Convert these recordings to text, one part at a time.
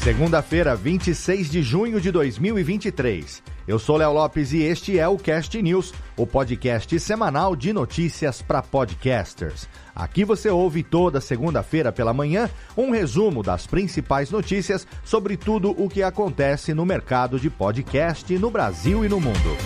Segunda-feira, 26 de junho de 2023. Eu sou Léo Lopes e este é o Cast News, o podcast semanal de notícias para podcasters. Aqui você ouve toda segunda-feira pela manhã um resumo das principais notícias sobre tudo o que acontece no mercado de podcast no Brasil e no mundo.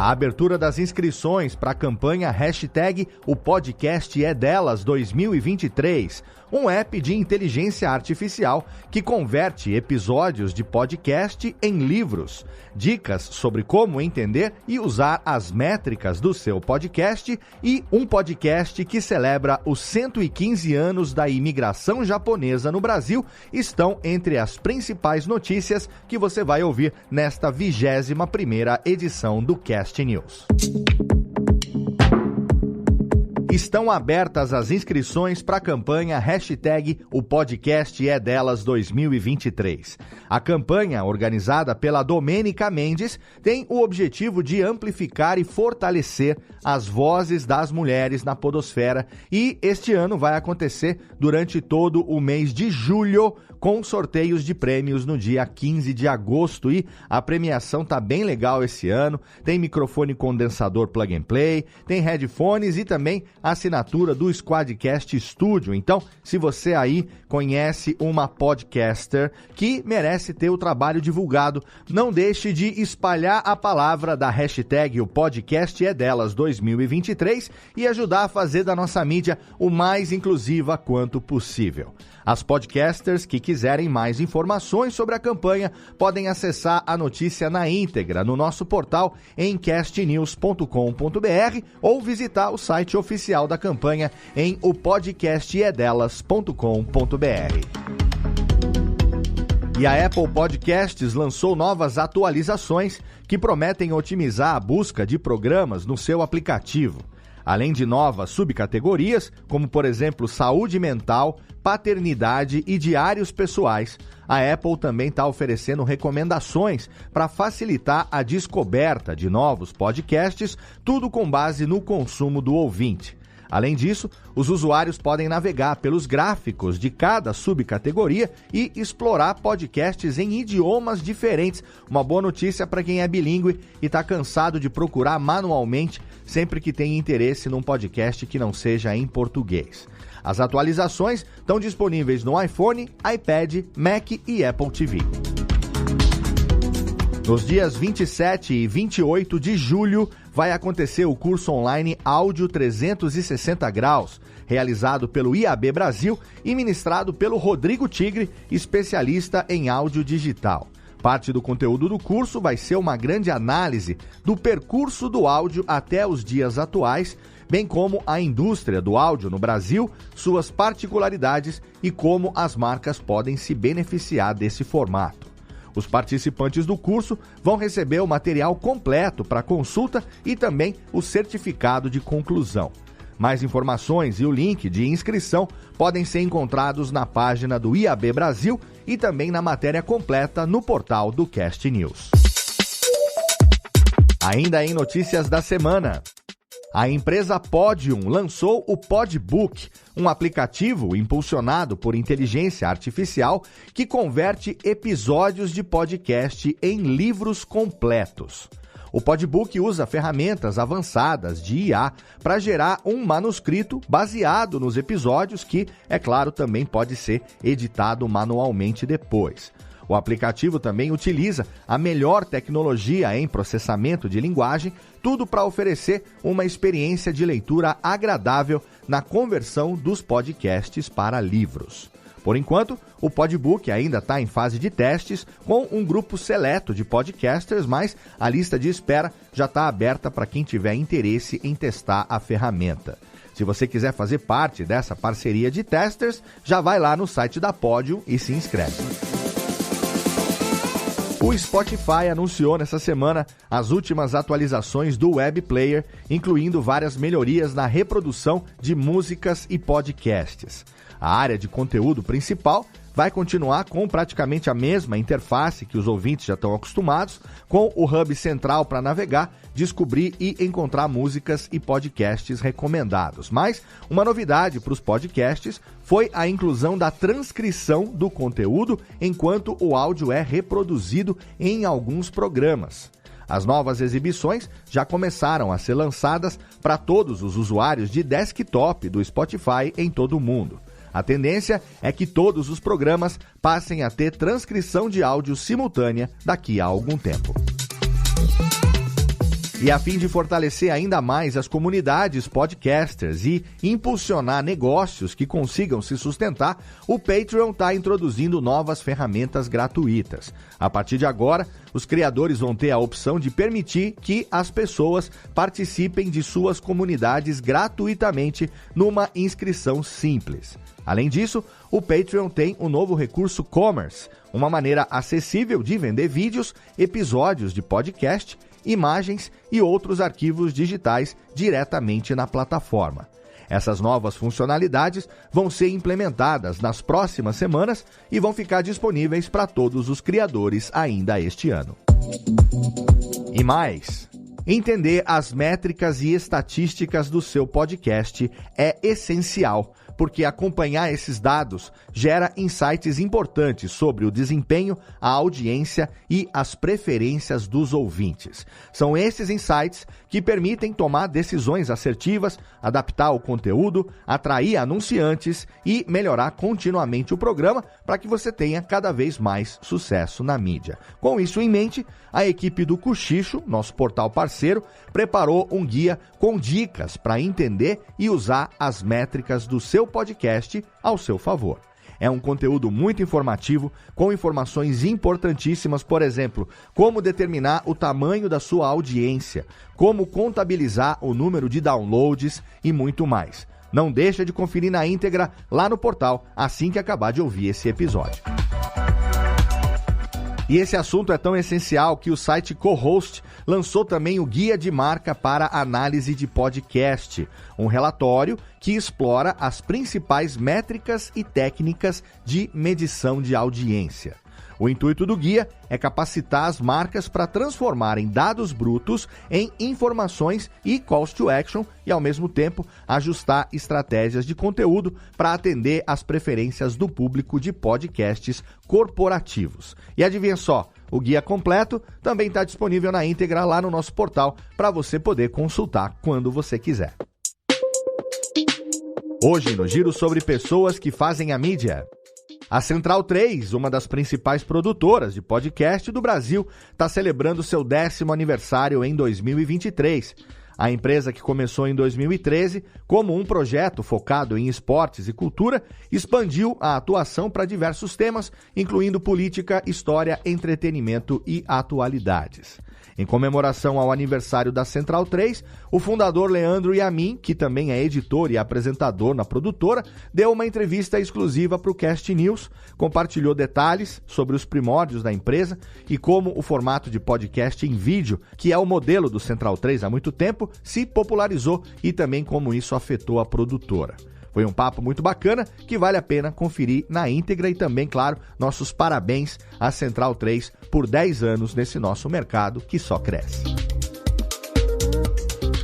A abertura das inscrições para a campanha hashtag O Podcast é Delas 2023, um app de inteligência artificial que converte episódios de podcast em livros. Dicas sobre como entender e usar as métricas do seu podcast e um podcast que celebra os 115 anos da imigração japonesa no Brasil estão entre as principais notícias que você vai ouvir nesta 21ª edição do Cast News. Estão abertas as inscrições para a campanha hashtag O Podcast é Delas 2023. A campanha, organizada pela Domênica Mendes, tem o objetivo de amplificar e fortalecer as vozes das mulheres na podosfera e este ano vai acontecer durante todo o mês de julho, com sorteios de prêmios no dia 15 de agosto e a premiação tá bem legal esse ano, tem microfone condensador plug and play, tem headphones e também assinatura do Squadcast Studio. Então, se você aí conhece uma podcaster que merece ter o trabalho divulgado, não deixe de espalhar a palavra da hashtag O Podcast é Delas 2023 e ajudar a fazer da nossa mídia o mais inclusiva quanto possível. As podcasters que quiserem mais informações sobre a campanha podem acessar a notícia na íntegra no nosso portal em castnews.com.br ou visitar o site oficial da campanha em opodcastedelas.com.br. E a Apple Podcasts lançou novas atualizações que prometem otimizar a busca de programas no seu aplicativo. Além de novas subcategorias, como por exemplo saúde mental, paternidade e diários pessoais, a Apple também está oferecendo recomendações para facilitar a descoberta de novos podcasts, tudo com base no consumo do ouvinte. Além disso, os usuários podem navegar pelos gráficos de cada subcategoria e explorar podcasts em idiomas diferentes. Uma boa notícia para quem é bilíngue e está cansado de procurar manualmente sempre que tem interesse num podcast que não seja em português. As atualizações estão disponíveis no iPhone, iPad, Mac e Apple TV. Nos dias 27 e 28 de julho, vai acontecer o curso online Áudio 360 Graus, realizado pelo IAB Brasil e ministrado pelo Rodrigo Tigre, especialista em áudio digital. Parte do conteúdo do curso vai ser uma grande análise do percurso do áudio até os dias atuais, bem como a indústria do áudio no Brasil, suas particularidades e como as marcas podem se beneficiar desse formato. Os participantes do curso vão receber o material completo para consulta e também o certificado de conclusão. Mais informações e o link de inscrição podem ser encontrados na página do IAB Brasil e também na matéria completa no portal do Cast News. Ainda em notícias da semana, a empresa Podium lançou o Podbook, um aplicativo impulsionado por inteligência artificial que converte episódios de podcast em livros completos. O Podbook usa ferramentas avançadas de IA para gerar um manuscrito baseado nos episódios que, é claro, também pode ser editado manualmente depois. O aplicativo também utiliza a melhor tecnologia em processamento de linguagem, tudo para oferecer uma experiência de leitura agradável na conversão dos podcasts para livros. Por enquanto, o Podbook ainda está em fase de testes com um grupo seleto de podcasters, mas a lista de espera já está aberta para quem tiver interesse em testar a ferramenta. Se você quiser fazer parte dessa parceria de testers, já vai lá no site da Podium e se inscreve. O Spotify anunciou nessa semana as últimas atualizações do Web Player, incluindo várias melhorias na reprodução de músicas e podcasts. A área de conteúdo principal vai continuar com praticamente a mesma interface que os ouvintes já estão acostumados, com o hub central para navegar, descobrir e encontrar músicas e podcasts recomendados. Mas uma novidade para os podcasts foi a inclusão da transcrição do conteúdo enquanto o áudio é reproduzido em alguns programas. As novas exibições já começaram a ser lançadas para todos os usuários de desktop do Spotify em todo o mundo. A tendência é que todos os programas passem a ter transcrição de áudio simultânea daqui a algum tempo. E a fim de fortalecer ainda mais as comunidades podcasters e impulsionar negócios que consigam se sustentar, o Patreon está introduzindo novas ferramentas gratuitas. A partir de agora, os criadores vão ter a opção de permitir que as pessoas participem de suas comunidades gratuitamente numa inscrição simples. Além disso, o Patreon tem o novo recurso Commerce, uma maneira acessível de vender vídeos, episódios de podcast, imagens e outros arquivos digitais diretamente na plataforma. Essas novas funcionalidades vão ser implementadas nas próximas semanas e vão ficar disponíveis para todos os criadores ainda este ano. E mais, entender as métricas e estatísticas do seu podcast é essencial, porque acompanhar esses dados gera insights importantes sobre o desempenho, a audiência e as preferências dos ouvintes. São esses insights que permitem tomar decisões assertivas, adaptar o conteúdo, atrair anunciantes e melhorar continuamente o programa para que você tenha cada vez mais sucesso na mídia. Com isso em mente, a equipe do Cochicho, nosso portal parceiro, preparou um guia com dicas para entender e usar as métricas do seu podcast ao seu favor. É um conteúdo muito informativo, com informações importantíssimas, por exemplo, como determinar o tamanho da sua audiência, como contabilizar o número de downloads e muito mais. Não deixa de conferir na íntegra lá no portal assim que acabar de ouvir esse episódio. E esse assunto é tão essencial que o site Co-Host lançou também o Guia de Marca para Análise de Podcast, um relatório que explora as principais métricas e técnicas de medição de audiência. O intuito do guia é capacitar as marcas para transformarem dados brutos em informações e calls to action e, ao mesmo tempo, ajustar estratégias de conteúdo para atender às preferências do público de podcasts corporativos. E adivinha só, o guia completo também está disponível na íntegra lá no nosso portal para você poder consultar quando você quiser. Hoje, no Giro sobre Pessoas que Fazem a Mídia. A Central 3, uma das principais produtoras de podcast do Brasil, está celebrando seu 10º aniversário em 2023. A empresa, que começou em 2013 como um projeto focado em esportes e cultura, expandiu a atuação para diversos temas, incluindo política, história, entretenimento e atualidades. Em comemoração ao aniversário da Central 3, o fundador Leandro Yamin, que também é editor e apresentador na produtora, deu uma entrevista exclusiva para o Cast News, compartilhou detalhes sobre os primórdios da empresa e como o formato de podcast em vídeo, que é o modelo do Central 3 há muito tempo, se popularizou e também como isso afetou a produtora. Foi um papo muito bacana que vale a pena conferir na íntegra e também, claro, nossos parabéns à Central 3 por 10 anos nesse nosso mercado que só cresce.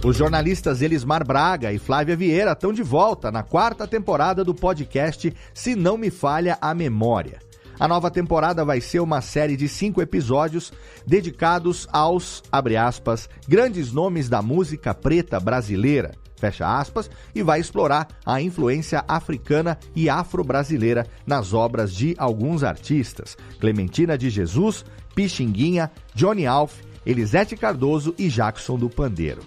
Os jornalistas Elismar Braga e Flávia Vieira estão de volta na 4ª temporada do podcast Se Não Me Falha a Memória. A nova temporada vai ser uma série de 5 episódios dedicados aos, abre aspas, grandes nomes da música preta brasileira, fecha aspas, e vai explorar a influência africana e afro-brasileira nas obras de alguns artistas, Clementina de Jesus, Pixinguinha, Johnny Alf, Elisete Cardoso e Jackson do Pandeiro.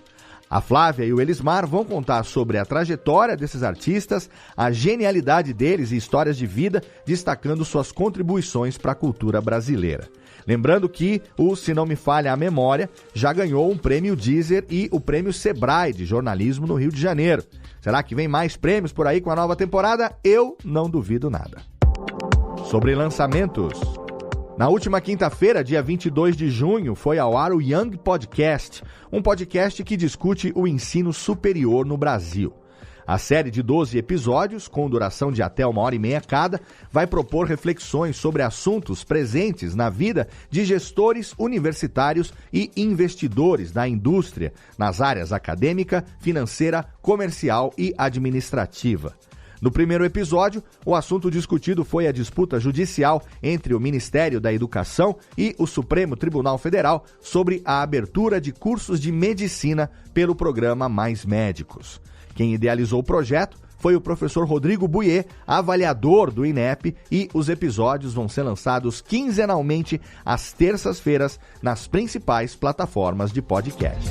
A Flávia e o Elismar vão contar sobre a trajetória desses artistas, a genialidade deles e histórias de vida, destacando suas contribuições para a cultura brasileira. Lembrando que o Se Não Me Falha a Memória já ganhou um prêmio Deezer e o prêmio Sebrae de jornalismo no Rio de Janeiro. Será que vem mais prêmios por aí com a nova temporada? Eu não duvido nada. Sobre lançamentos. Na última quinta-feira, dia 22 de junho, foi ao ar o Young Podcast, um podcast que discute o ensino superior no Brasil. A série de 12 episódios, com duração de até 1h30 cada, vai propor reflexões sobre assuntos presentes na vida de gestores universitários e investidores da indústria, nas áreas acadêmica, financeira, comercial e administrativa. No primeiro episódio, o assunto discutido foi a disputa judicial entre o Ministério da Educação e o Supremo Tribunal Federal sobre a abertura de cursos de medicina pelo programa Mais Médicos. Quem idealizou o projeto foi o professor Rodrigo Buier, avaliador do INEP, e os episódios vão ser lançados quinzenalmente às terças-feiras nas principais plataformas de podcast.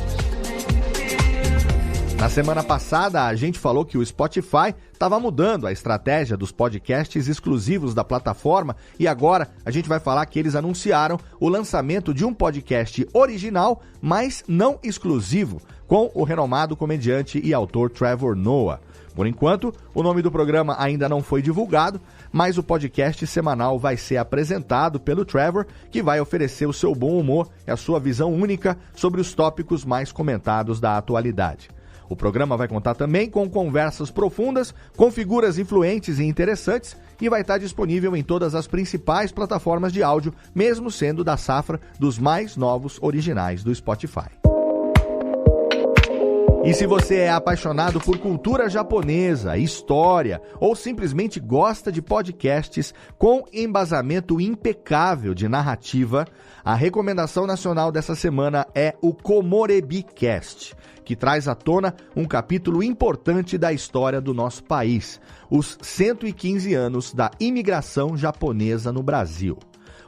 Na semana passada, a gente falou que o Spotify estava mudando a estratégia dos podcasts exclusivos da plataforma e agora a gente vai falar que eles anunciaram o lançamento de um podcast original, mas não exclusivo, com o renomado comediante e autor Trevor Noah. Por enquanto, o nome do programa ainda não foi divulgado, mas o podcast semanal vai ser apresentado pelo Trevor, que vai oferecer o seu bom humor e a sua visão única sobre os tópicos mais comentados da atualidade. O programa vai contar também com conversas profundas, com figuras influentes e interessantes e vai estar disponível em todas as principais plataformas de áudio, mesmo sendo da safra dos mais novos originais do Spotify. E se você é apaixonado por cultura japonesa, história ou simplesmente gosta de podcasts com embasamento impecável de narrativa, a recomendação nacional dessa semana é o Komorebi-cast, que traz à tona um capítulo importante da história do nosso país, os 115 anos da imigração japonesa no Brasil.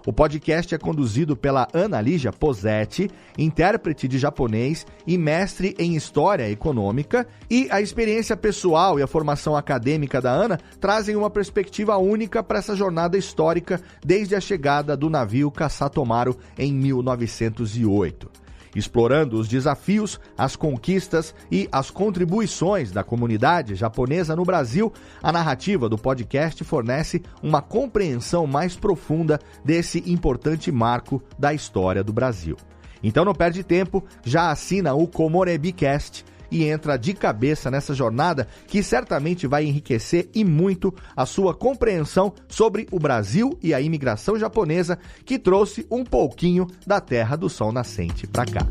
O podcast é conduzido pela Ana Lígia Posetti, intérprete de japonês e mestre em História Econômica, e a experiência pessoal e a formação acadêmica da Ana trazem uma perspectiva única para essa jornada histórica desde a chegada do navio Kasatomaru em 1908. Explorando os desafios, as conquistas e as contribuições da comunidade japonesa no Brasil, a narrativa do podcast fornece uma compreensão mais profunda desse importante marco da história do Brasil. Então não perde tempo, já assina o Komorebi-cast e entra de cabeça nessa jornada que certamente vai enriquecer e muito a sua compreensão sobre o Brasil e a imigração japonesa que trouxe um pouquinho da terra do sol nascente para cá.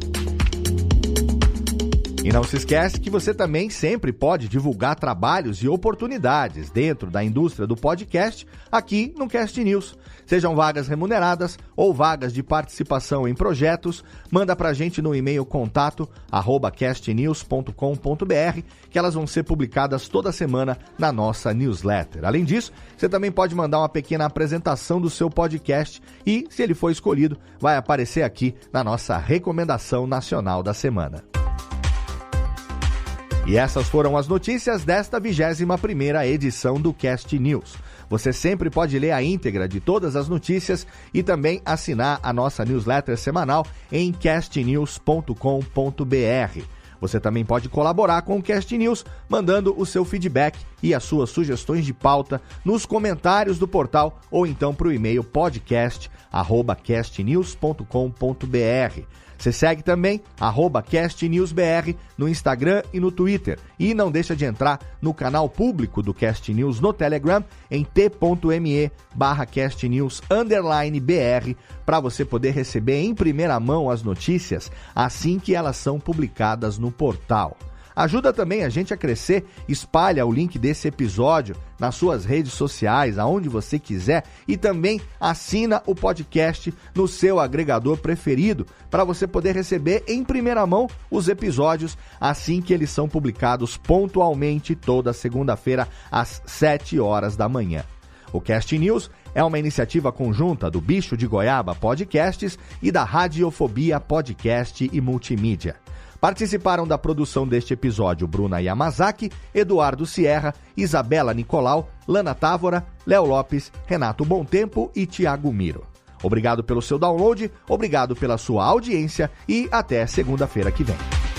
E não se esquece que você também sempre pode divulgar trabalhos e oportunidades dentro da indústria do podcast aqui no Cast News. Sejam vagas remuneradas ou vagas de participação em projetos, manda pra gente no e-mail contato@castnews.com.br que elas vão ser publicadas toda semana na nossa newsletter. Além disso, você também pode mandar uma pequena apresentação do seu podcast e, se ele for escolhido, vai aparecer aqui na nossa recomendação nacional da semana. E essas foram as notícias desta 21ª edição do Cast News. Você sempre pode ler a íntegra de todas as notícias e também assinar a nossa newsletter semanal em castnews.com.br. Você também pode colaborar com o Cast News, mandando o seu feedback e as suas sugestões de pauta nos comentários do portal ou então para o e-mail podcast@castnews.com.br. Você segue também @CastNewsBR no Instagram e no Twitter. E não deixa de entrar no canal público do Cast News no Telegram em t.me/castnews_BR para você poder receber em primeira mão as notícias assim que elas são publicadas no portal. Ajuda também a gente a crescer, espalha o link desse episódio nas suas redes sociais, aonde você quiser, e também assina o podcast no seu agregador preferido, para você poder receber em primeira mão os episódios assim que eles são publicados pontualmente toda segunda-feira às 7 horas da manhã. O Cast News é uma iniciativa conjunta do Bicho de Goiaba Podcasts e da Radiofobia Podcast e Multimídia. Participaram da produção deste episódio Bruna Yamazaki, Eduardo Sierra, Isabela Nicolau, Lana Távora, Léo Lopes, Renato Bontempo e Tiago Miro. Obrigado pelo seu download, obrigado pela sua audiência e até segunda-feira que vem.